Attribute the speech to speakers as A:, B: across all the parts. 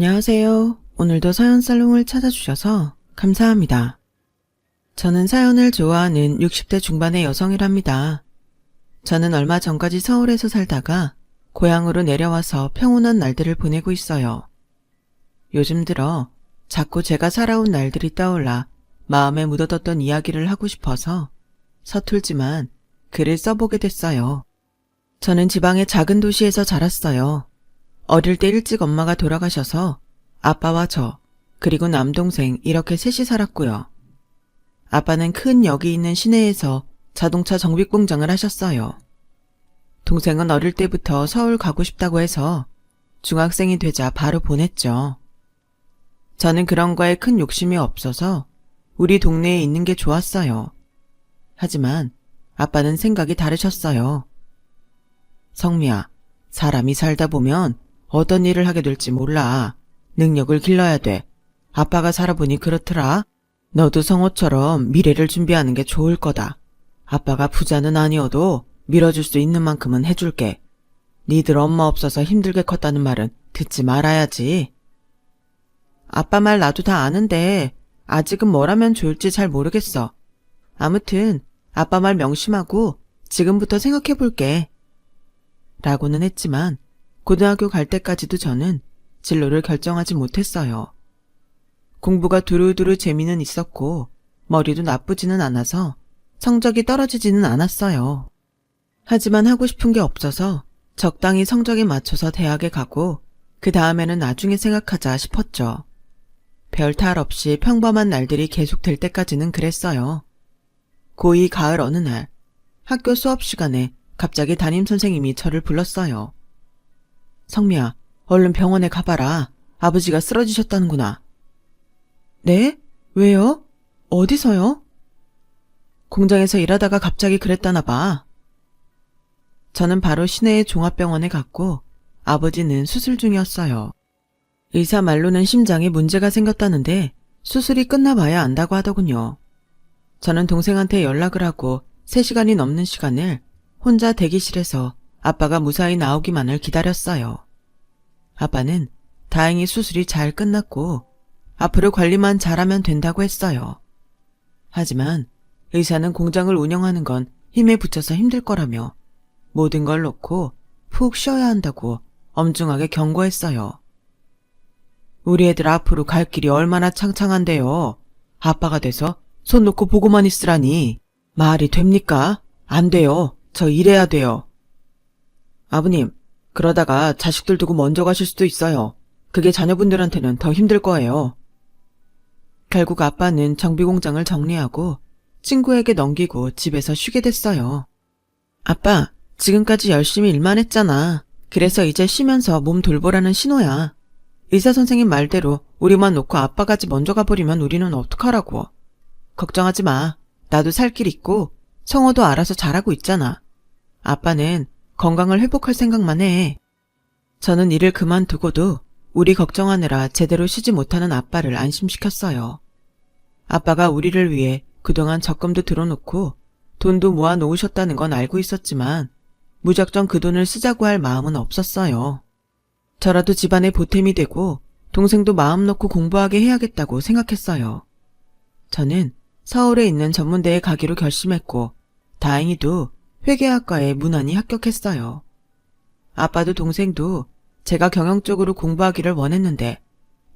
A: 안녕하세요. 오늘도 사연살롱을 찾아주셔서 감사합니다. 저는 사연을 좋아하는 60대 중반의 여성이랍니다. 저는 얼마 전까지 서울에서 살다가 고향으로 내려와서 평온한 날들을 보내고 있어요. 요즘 들어 자꾸 제가 살아온 날들이 떠올라 마음에 묻어뒀던 이야기를 하고 싶어서 서툴지만 글을 써보게 됐어요. 저는 지방의 작은 도시에서 자랐어요. 어릴 때 일찍 엄마가 돌아가셔서 아빠와 저, 그리고 남동생 이렇게 셋이 살았고요. 아빠는 큰 역이 있는 시내에서 자동차 정비 공장을 하셨어요. 동생은 어릴 때부터 서울 가고 싶다고 해서 중학생이 되자 바로 보냈죠. 저는 그런 거에 큰 욕심이 없어서 우리 동네에 있는 게 좋았어요. 하지만 아빠는 생각이 다르셨어요. 성미야, 사람이 살다 보면 어떤 일을 하게 될지 몰라. 능력을 길러야 돼. 아빠가 살아보니 그렇더라. 너도 성호처럼 미래를 준비하는 게 좋을 거다. 아빠가 부자는 아니어도 밀어줄 수 있는 만큼은 해줄게. 니들 엄마 없어서 힘들게 컸다는 말은 듣지 말아야지. 아빠 말 나도 다 아는데 아직은 뭘 하면 좋을지 잘 모르겠어. 아무튼 아빠 말 명심하고 지금부터 생각해볼게. 라고는 했지만 고등학교 갈 때까지도 저는 진로를 결정하지 못했어요. 공부가 두루두루 재미는 있었고 머리도 나쁘지는 않아서 성적이 떨어지지는 않았어요. 하지만 하고 싶은 게 없어서 적당히 성적에 맞춰서 대학에 가고 그 다음에는 나중에 생각하자 싶었죠. 별 탈 없이 평범한 날들이 계속될 때까지는 그랬어요. 고2 가을 어느 날 학교 수업 시간에 갑자기 담임선생님이 저를 불렀어요. 성미야, 얼른 병원에 가봐라. 아버지가 쓰러지셨다는구나. 네? 왜요? 어디서요? 공장에서 일하다가 갑자기 그랬다나 봐. 저는 바로 시내의 종합병원에 갔고 아버지는 수술 중이었어요. 의사 말로는 심장에 문제가 생겼다는데 수술이 끝나봐야 안다고 하더군요. 저는 동생한테 연락을 하고 3시간이 넘는 시간을 혼자 대기실에서 아빠가 무사히 나오기만을 기다렸어요. 아빠는 다행히 수술이 잘 끝났고 앞으로 관리만 잘하면 된다고 했어요. 하지만 의사는 공장을 운영하는 건 힘에 부쳐서 힘들 거라며 모든 걸 놓고 푹 쉬어야 한다고 엄중하게 경고했어요. 우리 애들 앞으로 갈 길이 얼마나 창창한데요. 아빠가 돼서 손 놓고 보고만 있으라니 말이 됩니까? 안 돼요. 저 일해야 돼요. 아버님, 그러다가 자식들 두고 먼저 가실 수도 있어요. 그게 자녀분들한테는 더 힘들 거예요. 결국 아빠는 정비공장을 정리하고 친구에게 넘기고 집에서 쉬게 됐어요. 아빠, 지금까지 열심히 일만 했잖아. 그래서 이제 쉬면서 몸 돌보라는 신호야. 의사 선생님 말대로 우리만 놓고 아빠까지 먼저 가버리면 우리는 어떡하라고. 걱정하지 마. 나도 살 길 있고 성호도 알아서 잘하고 있잖아. 아빠는 건강을 회복할 생각만 해. 저는 일을 그만두고도 우리 걱정하느라 제대로 쉬지 못하는 아빠를 안심시켰어요. 아빠가 우리를 위해 그동안 적금도 들어놓고 돈도 모아 놓으셨다는 건 알고 있었지만 무작정 그 돈을 쓰자고 할 마음은 없었어요. 저라도 집안의 보탬이 되고 동생도 마음 놓고 공부하게 해야겠다고 생각했어요. 저는 서울에 있는 전문대에 가기로 결심했고 다행히도 회계학과에 무난히 합격했어요. 아빠도 동생도 제가 경영적으로 공부하기를 원했는데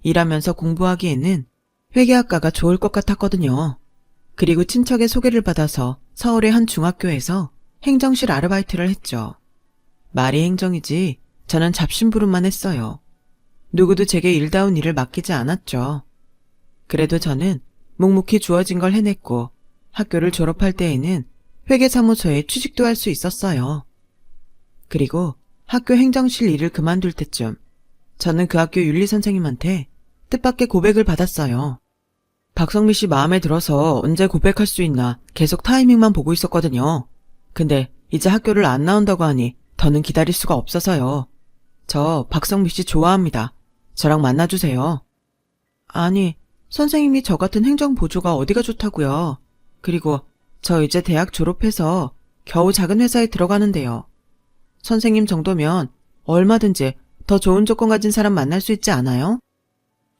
A: 일하면서 공부하기에는 회계학과가 좋을 것 같았거든요. 그리고 친척의 소개를 받아서 서울의 한 중학교에서 행정실 아르바이트를 했죠. 말이 행정이지 저는 잡심부름만 했어요. 누구도 제게 일다운 일을 맡기지 않았죠. 그래도 저는 묵묵히 주어진 걸 해냈고 학교를 졸업할 때에는 회계사무소에 취직도 할 수 있었어요. 그리고 학교 행정실 일을 그만둘 때쯤 저는 그 학교 윤리선생님한테 뜻밖의 고백을 받았어요. 박성미 씨 마음에 들어서 언제 고백할 수 있나 계속 타이밍만 보고 있었거든요. 근데 이제 학교를 안 나온다고 하니 더는 기다릴 수가 없어서요. 저 박성미 씨 좋아합니다. 저랑 만나주세요. 아니, 선생님이 저 같은 행정보조가 어디가 좋다고요. 그리고 저 이제 대학 졸업해서 겨우 작은 회사에 들어가는데요. 선생님 정도면 얼마든지 더 좋은 조건 가진 사람 만날 수 있지 않아요?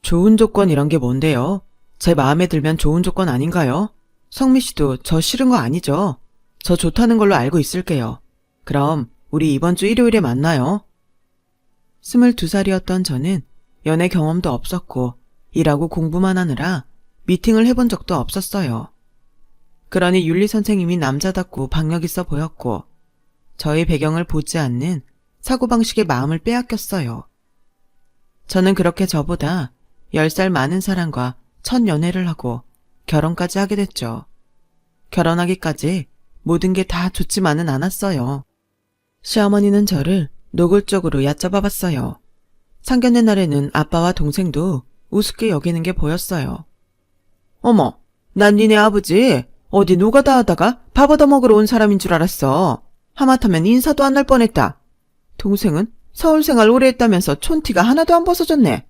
A: 좋은 조건이란 게 뭔데요? 제 마음에 들면 좋은 조건 아닌가요? 성미 씨도 저 싫은 거 아니죠? 저 좋다는 걸로 알고 있을게요. 그럼 우리 이번 주 일요일에 만나요. 22살이었던 저는 연애 경험도 없었고 일하고 공부만 하느라 미팅을 해본 적도 없었어요. 그러니 윤리 선생님이 남자답고 박력 있어 보였고 저의 배경을 보지 않는 사고방식의 마음을 빼앗겼어요. 저는 그렇게 저보다 10살 많은 사람과 첫 연애를 하고 결혼까지 하게 됐죠. 결혼하기까지 모든 게 다 좋지만은 않았어요. 시어머니는 저를 노골적으로 얕잡아 봤어요. 상견례 날에는 아빠와 동생도 우습게 여기는 게 보였어요. 어머, 난 니네 아버지 어디 노가다 하다가 밥 얻어먹으러 온 사람인 줄 알았어. 하마터면 인사도 안 날 뻔했다. 동생은 서울 생활 오래 했다면서 촌티가 하나도 안 벗어졌네.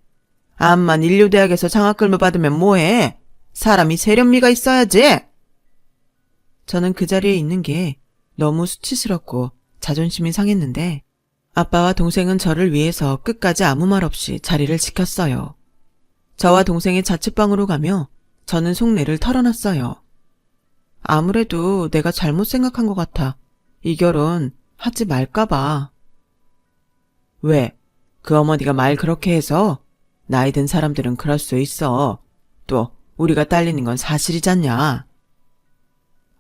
A: 암만 인류대학에서 장학금을 받으면 뭐해? 사람이 세련미가 있어야지. 저는 그 자리에 있는 게 너무 수치스럽고 자존심이 상했는데 아빠와 동생은 저를 위해서 끝까지 아무 말 없이 자리를 지켰어요. 저와 동생이 자취방으로 가며 저는 속내를 털어놨어요. 아무래도 내가 잘못 생각한 것 같아. 이 결혼 하지 말까봐. 왜? 그 어머니가 말 그렇게 해서? 나이 든 사람들은 그럴 수 있어. 또 우리가 딸리는 건 사실이잖냐.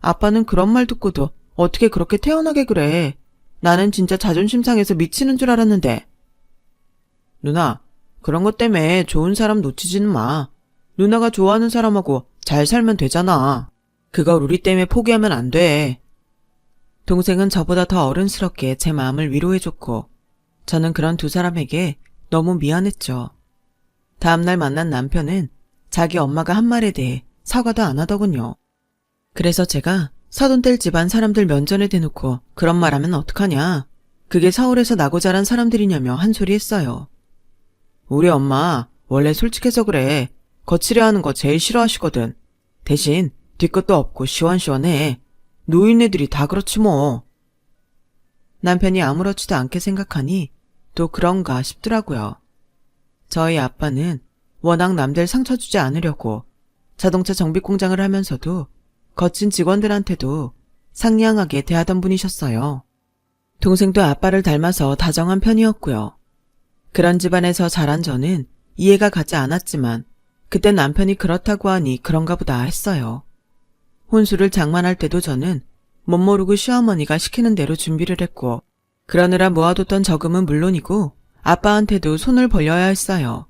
A: 아빠는 그런 말 듣고도 어떻게 그렇게 태연하게 그래. 나는 진짜 자존심 상해서 미치는 줄 알았는데. 누나, 그런 것 때문에 좋은 사람 놓치지는 마. 누나가 좋아하는 사람하고 잘 살면 되잖아. 그걸 우리 때문에 포기하면 안 돼. 동생은 저보다 더 어른스럽게 제 마음을 위로해줬고 저는 그런 두 사람에게 너무 미안했죠. 다음날 만난 남편은 자기 엄마가 한 말에 대해 사과도 안 하더군요. 그래서 제가 사돈댁 집안 사람들 면전에 대놓고 그런 말하면 어떡하냐. 그게 서울에서 나고 자란 사람들이냐며 한 소리 했어요. 우리 엄마 원래 솔직해서 그래. 거칠어 하는 거 제일 싫어하시거든. 대신 뒤끝도 없고 시원시원해. 노인네들이 다 그렇지 뭐. 남편이 아무렇지도 않게 생각하니 또 그런가 싶더라고요. 저희 아빠는 워낙 남들 상처 주지 않으려고 자동차 정비 공장을 하면서도 거친 직원들한테도 상냥하게 대하던 분이셨어요. 동생도 아빠를 닮아서 다정한 편이었고요. 그런 집안에서 자란 저는 이해가 가지 않았지만 그때 남편이 그렇다고 하니 그런가 보다 했어요. 혼수를 장만할 때도 저는 못 모르고 시어머니가 시키는 대로 준비를 했고 그러느라 모아뒀던 저금은 물론이고 아빠한테도 손을 벌려야 했어요.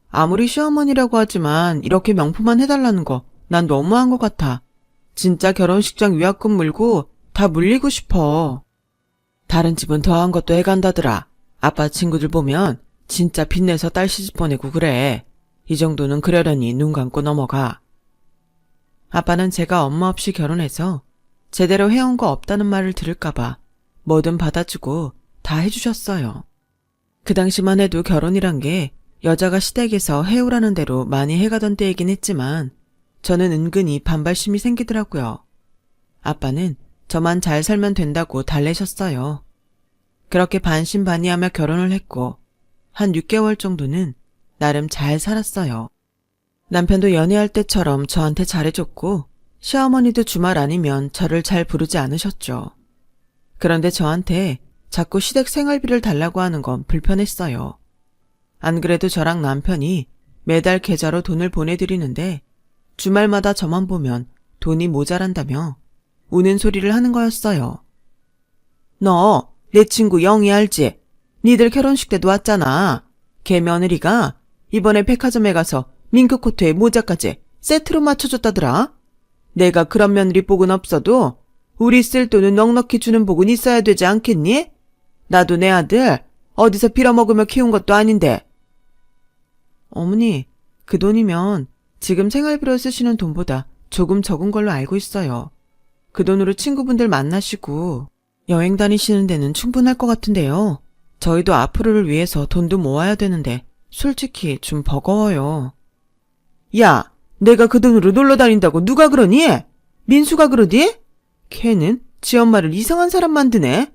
A: 아무리 시어머니라고 하지만 이렇게 명품만 해달라는 거 난 너무한 것 같아. 진짜 결혼식장 위약금 물고 다 물리고 싶어. 다른 집은 더한 것도 해간다더라. 아빠 친구들 보면 진짜 빚내서 딸 시집 보내고 그래. 이 정도는 그러려니 눈 감고 넘어가. 아빠는 제가 엄마 없이 결혼해서 제대로 해온 거 없다는 말을 들을까봐 뭐든 받아주고 다 해주셨어요. 그 당시만 해도 결혼이란 게 여자가 시댁에서 해오라는 대로 많이 해가던 때이긴 했지만 저는 은근히 반발심이 생기더라고요. 아빠는 저만 잘 살면 된다고 달래셨어요. 그렇게 반신반의하며 결혼을 했고 한 6개월 정도는 나름 잘 살았어요. 남편도 연애할 때처럼 저한테 잘해줬고 시어머니도 주말 아니면 저를 잘 부르지 않으셨죠. 그런데 저한테 자꾸 시댁 생활비를 달라고 하는 건 불편했어요. 안 그래도 저랑 남편이 매달 계좌로 돈을 보내드리는데 주말마다 저만 보면 돈이 모자란다며 우는 소리를 하는 거였어요. 너 내 친구 영희 알지? 니들 결혼식 때도 왔잖아. 걔 며느리가 이번에 백화점에 가서 밍크코트에 모자까지 세트로 맞춰줬다더라. 내가 그런 며느리 복은 없어도 우리 쓸 돈은 넉넉히 주는 복은 있어야 되지 않겠니? 나도 내 아들 어디서 빌어먹으며 키운 것도 아닌데. 어머니, 그 돈이면 지금 생활비로 쓰시는 돈보다 조금 적은 걸로 알고 있어요. 그 돈으로 친구분들 만나시고 여행 다니시는 데는 충분할 것 같은데요. 저희도 앞으로를 위해서 돈도 모아야 되는데 솔직히 좀 버거워요. 야, 내가 그 돈으로 놀러 다닌다고 누가 그러니? 민수가 그러디? 걔는 지 엄마를 이상한 사람 만드네.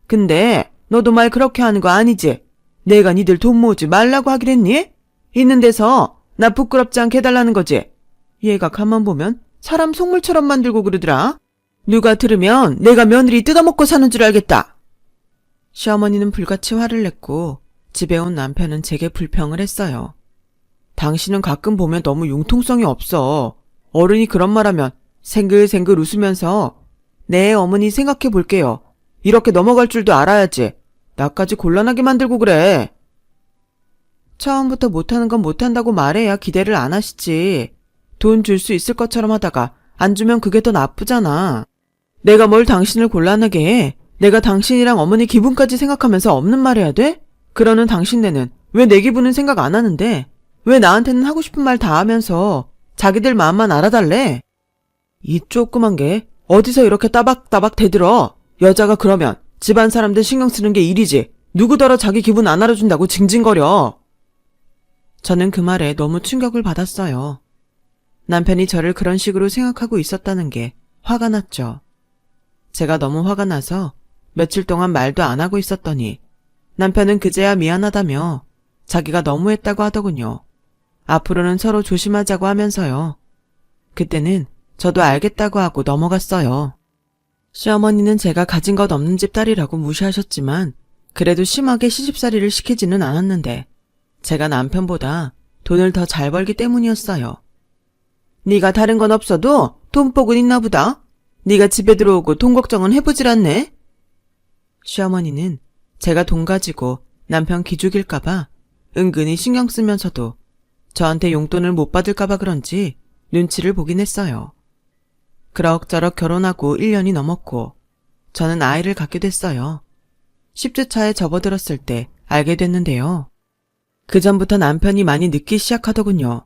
A: 근데 너도 말 그렇게 하는 거 아니지? 내가 니들 돈 모으지 말라고 하긴 했니? 있는 데서 나 부끄럽지 않게 해달라는 거지? 얘가 가만 보면 사람 속물처럼 만들고 그러더라. 누가 들으면 내가 며느리 뜯어먹고 사는 줄 알겠다. 시어머니는 불같이 화를 냈고 집에 온 남편은 제게 불평을 했어요. 당신은 가끔 보면 너무 융통성이 없어. 어른이 그런 말하면 생글생글 웃으면서 네 어머니 생각해 볼게요. 이렇게 넘어갈 줄도 알아야지. 나까지 곤란하게 만들고 그래. 처음부터 못하는 건 못한다고 말해야 기대를 안 하시지. 돈 줄 수 있을 것처럼 하다가 안 주면 그게 더 나쁘잖아. 내가 뭘 당신을 곤란하게 해? 내가 당신이랑 어머니 기분까지 생각하면서 없는 말 해야 돼? 그러는 당신네는 왜 내 기분은 생각 안 하는데 왜 나한테는 하고 싶은 말 다 하면서 자기들 마음만 알아달래? 이 조그만 게 어디서 이렇게 따박따박 대들어. 여자가 그러면 집안 사람들 신경 쓰는 게 일이지. 누구더러 자기 기분 안 알아준다고 징징거려. 저는 그 말에 너무 충격을 받았어요. 남편이 저를 그런 식으로 생각하고 있었다는 게 화가 났죠. 제가 너무 화가 나서 며칠 동안 말도 안 하고 있었더니 남편은 그제야 미안하다며 자기가 너무했다고 하더군요. 앞으로는 서로 조심하자고 하면서요. 그때는 저도 알겠다고 하고 넘어갔어요. 시어머니는 제가 가진 것 없는 집 딸이라고 무시하셨지만 그래도 심하게 시집살이를 시키지는 않았는데 제가 남편보다 돈을 더 잘 벌기 때문이었어요. 네가 다른 건 없어도 돈복은 있나 보다. 네가 집에 들어오고 돈 걱정은 해보질 않네. 시어머니는 제가 돈 가지고 남편 기죽일까봐 은근히 신경 쓰면서도 저한테 용돈을 못 받을까봐 그런지 눈치를 보긴 했어요. 그럭저럭 결혼하고 1년이 넘었고 저는 아이를 갖게 됐어요. 10주 차에 접어들었을 때 알게 됐는데요. 그전부터 남편이 많이 늦기 시작하더군요.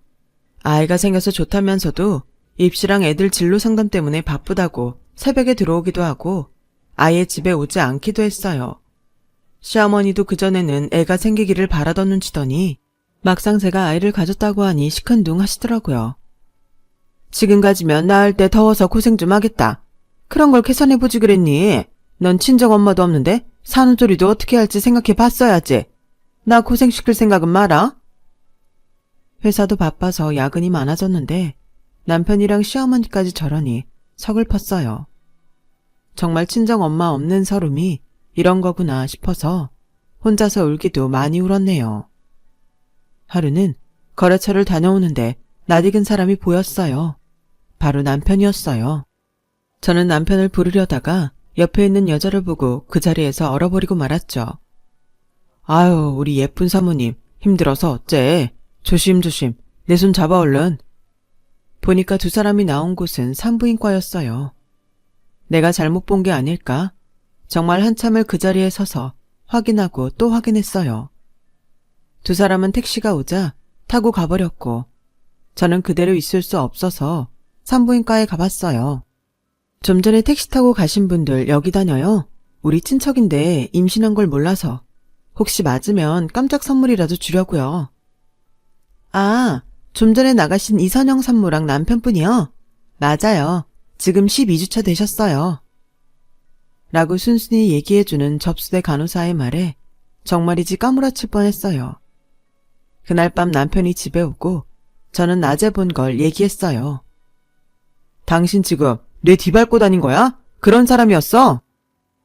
A: 아이가 생겨서 좋다면서도 입시랑 애들 진로 상담 때문에 바쁘다고 새벽에 들어오기도 하고 아예 집에 오지 않기도 했어요. 시어머니도 그전에는 애가 생기기를 바라던 눈치더니 막상 제가 아이를 가졌다고 하니 시큰둥 하시더라고요. 지금 가지면 낳을 때 더워서 고생 좀 하겠다. 그런 걸 계산해보지 그랬니? 넌 친정엄마도 없는데 산후조리도 어떻게 할지 생각해 봤어야지. 나 고생시킬 생각은 마라. 회사도 바빠서 야근이 많아졌는데 남편이랑 시어머니까지 저러니 서글펐어요. 정말 친정엄마 없는 서름이 이런 거구나 싶어서 혼자서 울기도 많이 울었네요. 하루는 거래처를 다녀오는데 낯익은 사람이 보였어요. 바로 남편이었어요. 저는 남편을 부르려다가 옆에 있는 여자를 보고 그 자리에서 얼어버리고 말았죠. 아유, 우리 예쁜 사모님 힘들어서 어째. 조심조심 내 손 잡아 얼른. 보니까 두 사람이 나온 곳은 산부인과였어요. 내가 잘못 본 게 아닐까? 정말 한참을 그 자리에 서서 확인하고 또 확인했어요. 두 사람은 택시가 오자 타고 가버렸고 저는 그대로 있을 수 없어서 산부인과에 가봤어요. 좀 전에 택시 타고 가신 분들 여기 다녀요. 우리 친척인데 임신한 걸 몰라서 혹시 맞으면 깜짝 선물이라도 주려고요. 아, 좀 전에 나가신 이선영 산모랑 남편분이요? 맞아요. 지금 12주차 되셨어요. 라고 순순히 얘기해주는 접수대 간호사의 말에 정말이지 까무라칠 뻔했어요. 그날 밤 남편이 집에 오고 저는 낮에 본 걸 얘기했어요. 당신 지금 뇌 뒤밟고 다닌 거야? 그런 사람이었어?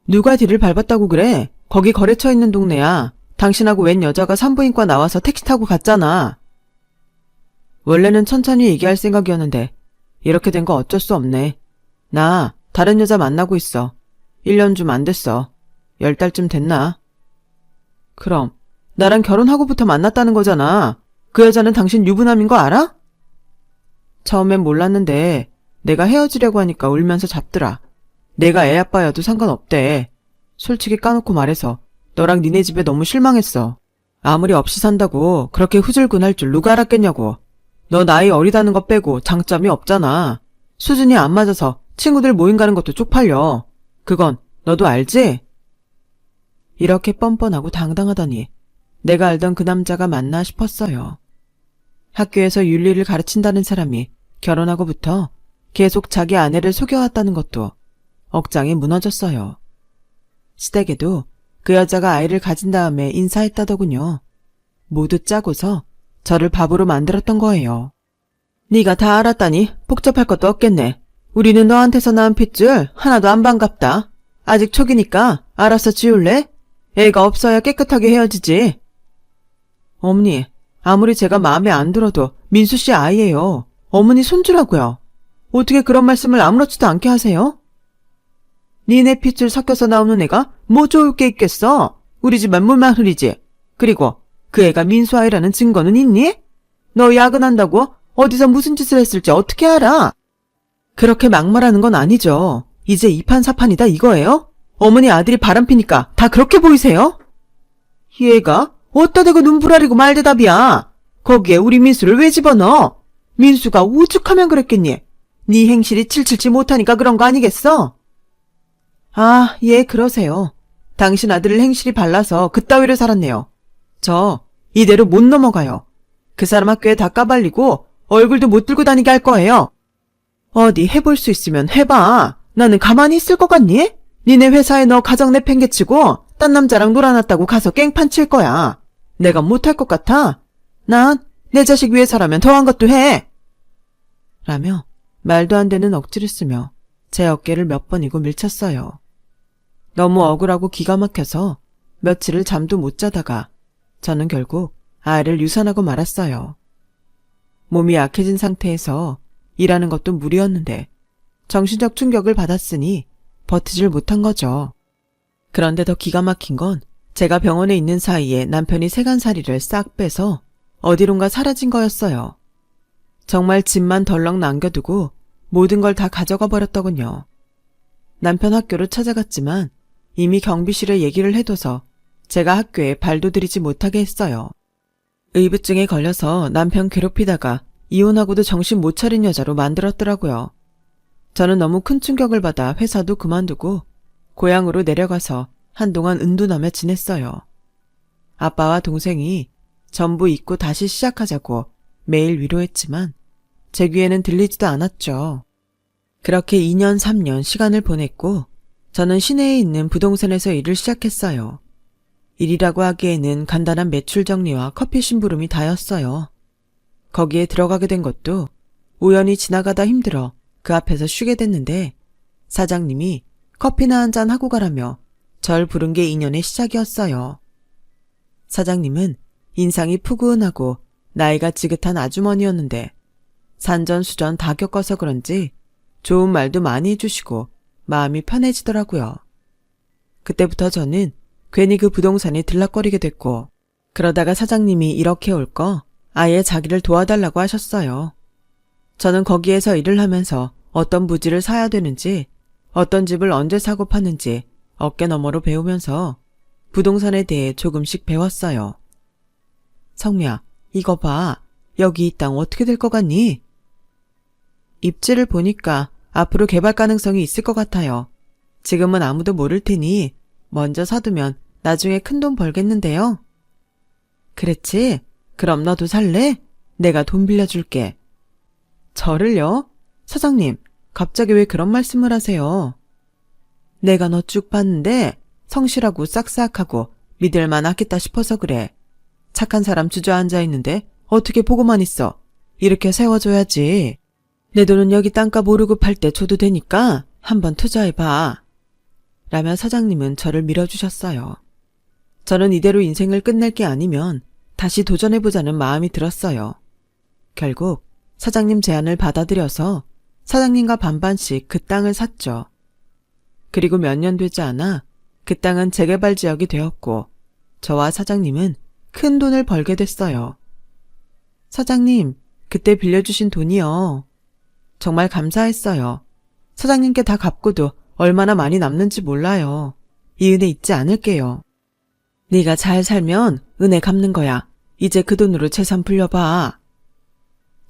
A: 누가 뒤를 밟았다고 그래? 거기 거래처 있는 동네야. 당신하고 웬 여자가 산부인과 나와서 택시 타고 갔잖아. 원래는 천천히 얘기할 생각이었는데 이렇게 된 거 어쩔 수 없네. 나 다른 여자 만나고 있어. 1년 좀 안 됐어. 10달쯤 됐나? 그럼 나랑 결혼하고부터 만났다는 거잖아. 그 여자는 당신 유부남인 거 알아? 처음엔 몰랐는데 내가 헤어지려고 하니까 울면서 잡더라. 내가 애 아빠여도 상관없대. 솔직히 까놓고 말해서 너랑 니네 집에 너무 실망했어. 아무리 없이 산다고 그렇게 후줄근할 줄 누가 알았겠냐고. 너 나이 어리다는 거 빼고 장점이 없잖아. 수준이 안 맞아서 친구들 모임 가는 것도 쪽팔려. 그건 너도 알지? 이렇게 뻔뻔하고 당당하더니 내가 알던 그 남자가 맞나 싶었어요. 학교에서 윤리를 가르친다는 사람이 결혼하고부터 계속 자기 아내를 속여왔다는 것도 억장이 무너졌어요. 시댁에도 그 여자가 아이를 가진 다음에 인사했다더군요. 모두 짜고서 저를 바보로 만들었던 거예요. 네가 다 알았다니 복잡할 것도 없겠네. 우리는 너한테서 낳은 핏줄 하나도 안 반갑다. 아직 초기니까 알아서 지울래? 애가 없어야 깨끗하게 헤어지지. 어머니, 아무리 제가 마음에 안 들어도 민수 씨 아이예요. 어머니 손주라고요. 어떻게 그런 말씀을 아무렇지도 않게 하세요? 니네 핏줄 섞여서 나오는 애가 뭐 좋을 게 있겠어? 우리 집 만물만 흐리지. 그리고 그 애가 민수 아이라는 증거는 있니? 너 야근한다고 어디서 무슨 짓을 했을지 어떻게 알아? 그렇게 막말하는 건 아니죠. 이제 이판사판이다 이거예요? 어머니 아들이 바람피니까 다 그렇게 보이세요? 얘가 어디다 대고 눈부라리고 말대답이야. 거기에 우리 민수를 왜 집어넣어? 민수가 오죽하면 그랬겠니? 네 행실이 칠칠치 못하니까 그런 거 아니겠어? 아, 예, 그러세요. 당신 아들을 행실이 발라서 그따위로 살았네요. 저 이대로 못 넘어가요. 그 사람 학교에 다 까발리고 얼굴도 못 들고 다니게 할 거예요. 어디 해볼 수 있으면 해봐. 나는 가만히 있을 것 같니? 니네 회사에 너 가정 내팽개치고 딴 남자랑 놀아놨다고 가서 깽판 칠 거야. 내가 못할 것 같아? 난 내 자식 위해서라면 더한 것도 해. 라며 말도 안 되는 억지를 쓰며 제 어깨를 몇 번이고 밀쳤어요. 너무 억울하고 기가 막혀서 며칠을 잠도 못 자다가 저는 결국 아이를 유산하고 말았어요. 몸이 약해진 상태에서 일하는 것도 무리였는데 정신적 충격을 받았으니 버티질 못한 거죠. 그런데 더 기가 막힌 건 제가 병원에 있는 사이에 남편이 세간살이를 싹 빼서 어디론가 사라진 거였어요. 정말 집만 덜렁 남겨두고 모든 걸 다 가져가 버렸더군요. 남편 학교로 찾아갔지만 이미 경비실에 얘기를 해둬서 제가 학교에 발도 들이지 못하게 했어요. 의부증에 걸려서 남편 괴롭히다가 이혼하고도 정신 못 차린 여자로 만들었더라고요. 저는 너무 큰 충격을 받아 회사도 그만두고 고향으로 내려가서 한동안 은둔하며 지냈어요. 아빠와 동생이 전부 잊고 다시 시작하자고 매일 위로했지만 제 귀에는 들리지도 않았죠. 그렇게 2년 3년 시간을 보냈고 저는 시내에 있는 부동산에서 일을 시작했어요. 일이라고 하기에는 간단한 매출 정리와 커피 심부름이 다였어요. 거기에 들어가게 된 것도 우연히 지나가다 힘들어 그 앞에서 쉬게 됐는데 사장님이 커피나 한잔 하고 가라며 절 부른 게 인연의 시작이었어요. 사장님은 인상이 푸근하고 나이가 지긋한 아주머니였는데 산전수전 다 겪어서 그런지 좋은 말도 많이 해주시고 마음이 편해지더라고요. 그때부터 저는 괜히 그 부동산에 들락거리게 됐고 그러다가 사장님이 이렇게 올 거 아예 자기를 도와달라고 하셨어요. 저는 거기에서 일을 하면서 어떤 부지를 사야 되는지 어떤 집을 언제 사고 파는지 어깨너머로 배우면서 부동산에 대해 조금씩 배웠어요. 성미야, 이거 봐. 여기 이 땅 어떻게 될 것 같니? 입지를 보니까 앞으로 개발 가능성이 있을 것 같아요. 지금은 아무도 모를 테니 먼저 사두면 나중에 큰돈 벌겠는데요. 그렇지? 그럼 너도 살래? 내가 돈 빌려줄게. 저를요? 사장님, 갑자기 왜 그런 말씀을 하세요? 내가 너 쭉 봤는데 성실하고 싹싹하고 믿을만 하겠다 싶어서 그래. 착한 사람 주저앉아 있는데 어떻게 보고만 있어. 이렇게 세워줘야지. 내 돈은 여기 땅값 오르고 팔 때 줘도 되니까 한번 투자해봐. 라며 사장님은 저를 밀어주셨어요. 저는 이대로 인생을 끝낼 게 아니면 다시 도전해보자는 마음이 들었어요. 결국 사장님 제안을 받아들여서 사장님과 반반씩 그 땅을 샀죠. 그리고 몇 년 되지 않아 그 땅은 재개발 지역이 되었고 저와 사장님은 큰 돈을 벌게 됐어요. 사장님, 그때 빌려주신 돈이요. 정말 감사했어요. 사장님께 다 갚고도 얼마나 많이 남는지 몰라요. 이 은혜 잊지 않을게요. 네가 잘 살면 은혜 갚는 거야. 이제 그 돈으로 재산 불려봐.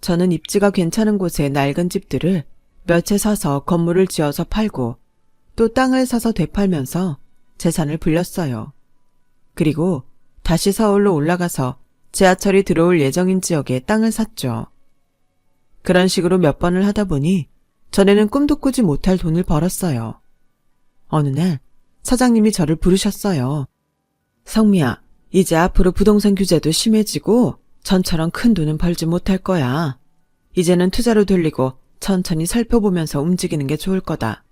A: 저는 입지가 괜찮은 곳에 낡은 집들을 몇 채 사서 건물을 지어서 팔고 또 땅을 사서 되팔면서 재산을 불렸어요. 그리고 다시 서울로 올라가서 지하철이 들어올 예정인 지역에 땅을 샀죠. 그런 식으로 몇 번을 하다 보니 전에는 꿈도 꾸지 못할 돈을 벌었어요. 어느 날 사장님이 저를 부르셨어요. 성미야, 이제 앞으로 부동산 규제도 심해지고 전처럼 큰 돈은 벌지 못할 거야. 이제는 투자로 돌리고 천천히 살펴보면서 움직이는 게 좋을 거다.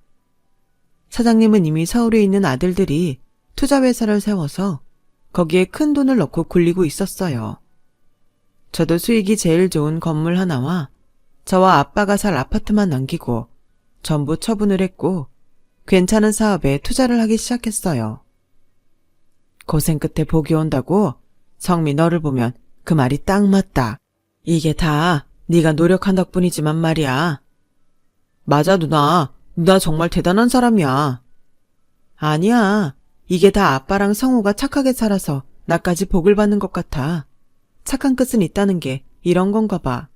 A: 사장님은 이미 서울에 있는 아들들이 투자회사를 세워서 거기에 큰 돈을 넣고 굴리고 있었어요. 저도 수익이 제일 좋은 건물 하나와 저와 아빠가 살 아파트만 남기고 전부 처분을 했고 괜찮은 사업에 투자를 하기 시작했어요. 고생 끝에 복이 온다고? 성미, 너를 보면 그 말이 딱 맞다. 이게 다 네가 노력한 덕분이지만 말이야. 맞아, 누나. 누나 정말 대단한 사람이야. 아니야. 이게 다 아빠랑 성우가 착하게 살아서 나까지 복을 받는 것 같아. 착한 끝은 있다는 게 이런 건가 봐.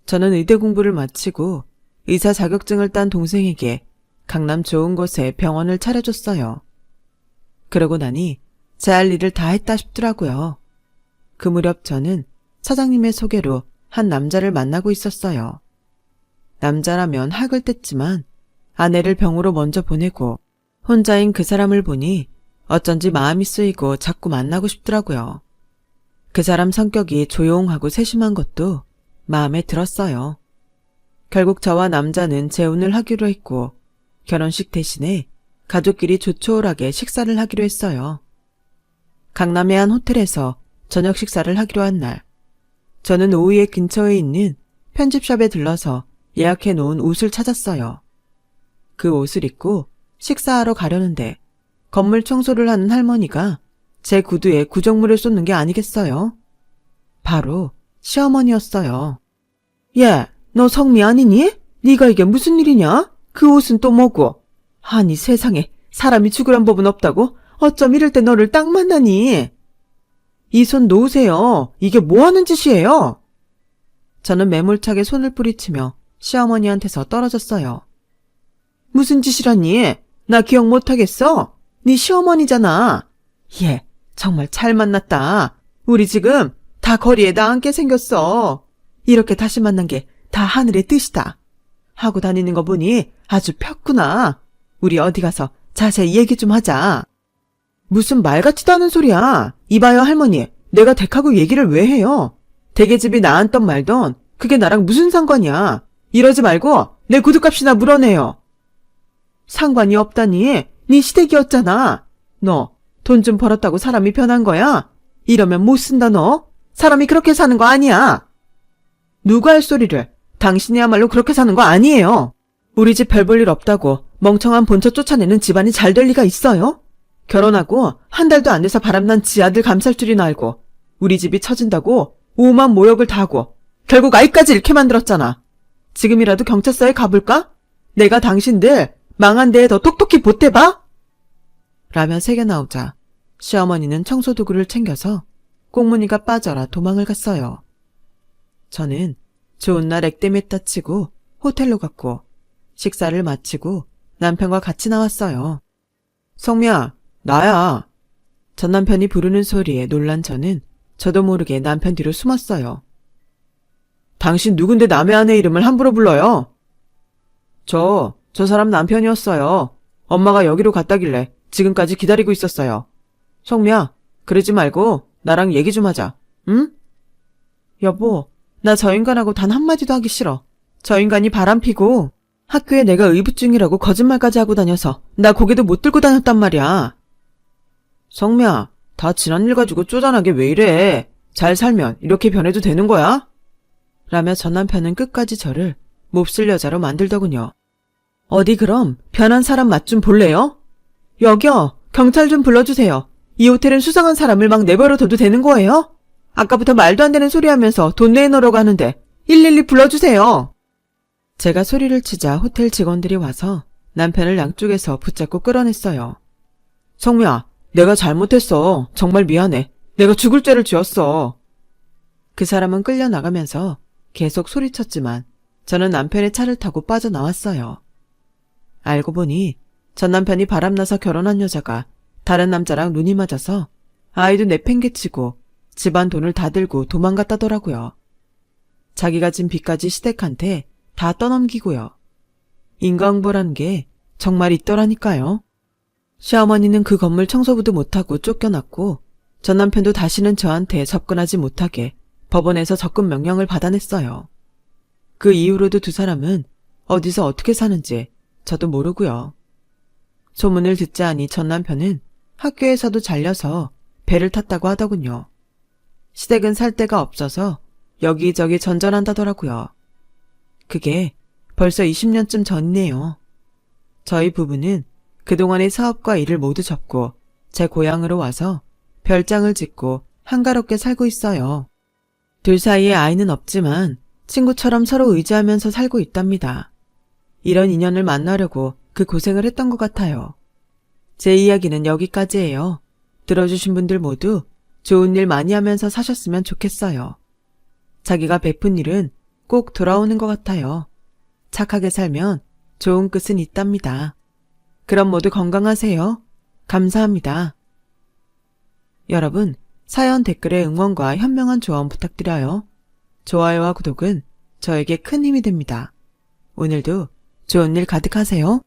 A: 저는 의대 공부를 마치고 의사 자격증을 딴 동생에게 강남 좋은 곳에 병원을 차려줬어요. 그러고 나니 제 할 일을 다 했다 싶더라고요. 그 무렵 저는 사장님의 소개로 한 남자를 만나고 있었어요. 남자라면 학을 뗐지만 아내를 병으로 먼저 보내고 혼자인 그 사람을 보니 어쩐지 마음이 쓰이고 자꾸 만나고 싶더라고요. 그 사람 성격이 조용하고 세심한 것도 마음에 들었어요. 결국 저와 남자는 재혼을 하기로 했고 결혼식 대신에 가족끼리 조촐하게 식사를 하기로 했어요. 강남의 한 호텔에서 저녁 식사를 하기로 한 날, 저는 오후에 근처에 있는 편집샵에 들러서 예약해 놓은 옷을 찾았어요. 그 옷을 입고 식사하러 가려는데 건물 청소를 하는 할머니가 제 구두에 구정물을 쏟는 게 아니겠어요? 바로 시어머니였어요. 예, 너 성미 아니니? 네가 이게 무슨 일이냐? 그 옷은 또 뭐고? 아니 세상에 사람이 죽으란 법은 없다고? 어쩜 이럴 때 너를 딱 만나니? 이 손 놓으세요. 이게 뭐 하는 짓이에요? 저는 매몰차게 손을 뿌리치며 시어머니한테서 떨어졌어요. 무슨 짓이라니? 나 기억 못하겠어? 네 시어머니잖아. 예, 정말 잘 만났다. 우리 지금 다 거리에 나앉게 생겼어. 이렇게 다시 만난 게 다 하늘의 뜻이다. 하고 다니는 거 보니 아주 폈구나. 우리 어디 가서 자세히 얘기 좀 하자. 무슨 말 같지도 않은 소리야. 이봐요 할머니, 내가 댁하고 얘기를 왜 해요? 댁의 집이 나앉던 말던 그게 나랑 무슨 상관이야. 이러지 말고 내 구두값이나 물어내요. 상관이 없다니. 네 시댁이었잖아. 너 돈 좀 벌었다고 사람이 변한 거야? 이러면 못 쓴다 너. 사람이 그렇게 사는 거 아니야. 누가 할 소리를. 당신이야말로 그렇게 사는 거 아니에요. 우리 집 별 볼 일 없다고 멍청한 본처 쫓아내는 집안이 잘 될 리가 있어요? 결혼하고 한 달도 안 돼서 바람난 지 아들 감쌀 줄이나 알고 우리 집이 처진다고 오만 모욕을 다 하고 결국 아이까지 잃게 만들었잖아. 지금이라도 경찰서에 가볼까? 내가 당신들 망한 데에 더 똑똑히 보태봐? 라며 새겨 나오자 시어머니는 청소도구를 챙겨서 꽁무니가 빠져라 도망을 갔어요. 저는 좋은 날 액땜했다 치고 호텔로 갔고 식사를 마치고 남편과 같이 나왔어요. 성미야, 나야. 전 남편이 부르는 소리에 놀란 저는 저도 모르게 남편 뒤로 숨었어요. 당신 누군데 남의 아내 이름을 함부로 불러요? 저 사람 남편이었어요. 엄마가 여기로 갔다길래 지금까지 기다리고 있었어요. 성미야, 그러지 말고 나랑 얘기 좀 하자. 응? 여보, 나 저 인간하고 단 한마디도 하기 싫어. 저 인간이 바람피고 학교에 내가 의붓중이라고 거짓말까지 하고 다녀서 나 고개도 못 들고 다녔단 말이야. 성미야, 다 지난 일 가지고 쪼잔하게 왜 이래? 잘 살면 이렇게 변해도 되는 거야? 라며 전 남편은 끝까지 저를 몹쓸 여자로 만들더군요. 어디 그럼 변한 사람 맛 좀 볼래요? 여기요, 경찰 좀 불러주세요. 이 호텔은 수상한 사람을 막 내버려둬도 되는 거예요? 아까부터 말도 안 되는 소리 하면서 돈 내놓으라고 하는데 112 불러주세요. 제가 소리를 치자 호텔 직원들이 와서 남편을 양쪽에서 붙잡고 끌어냈어요. 성미야, 내가 잘못했어. 정말 미안해. 내가 죽을 죄를 지었어. 그 사람은 끌려나가면서 계속 소리쳤지만 저는 남편의 차를 타고 빠져나왔어요. 알고 보니 전 남편이 바람나서 결혼한 여자가 다른 남자랑 눈이 맞아서 아이도 내팽개치고 집안 돈을 다 들고 도망갔다더라고요. 자기가 진 빚까지 시댁한테 다 떠넘기고요. 인과응보란 게 정말 있더라니까요. 시어머니는 그 건물 청소부도 못하고 쫓겨났고 전 남편도 다시는 저한테 접근하지 못하게 법원에서 접근 명령을 받아냈어요. 그 이후로도 두 사람은 어디서 어떻게 사는지 저도 모르고요. 소문을 듣자 하니 전 남편은 학교에서도 잘려서 배를 탔다고 하더군요. 시댁은 살 데가 없어서 여기저기 전전한다더라고요. 그게 벌써 20년쯤 전이네요. 저희 부부는 그동안의 사업과 일을 모두 접고 제 고향으로 와서 별장을 짓고 한가롭게 살고 있어요. 둘 사이에 아이는 없지만 친구처럼 서로 의지하면서 살고 있답니다. 이런 인연을 만나려고 그 고생을 했던 것 같아요. 제 이야기는 여기까지예요. 들어주신 분들 모두 좋은 일 많이 하면서 사셨으면 좋겠어요. 자기가 베푼 일은 꼭 돌아오는 것 같아요. 착하게 살면 좋은 끝은 있답니다. 그럼 모두 건강하세요. 감사합니다. 여러분, 사연 댓글에 응원과 현명한 조언 부탁드려요. 좋아요와 구독은 저에게 큰 힘이 됩니다. 오늘도 좋은 일 가득하세요.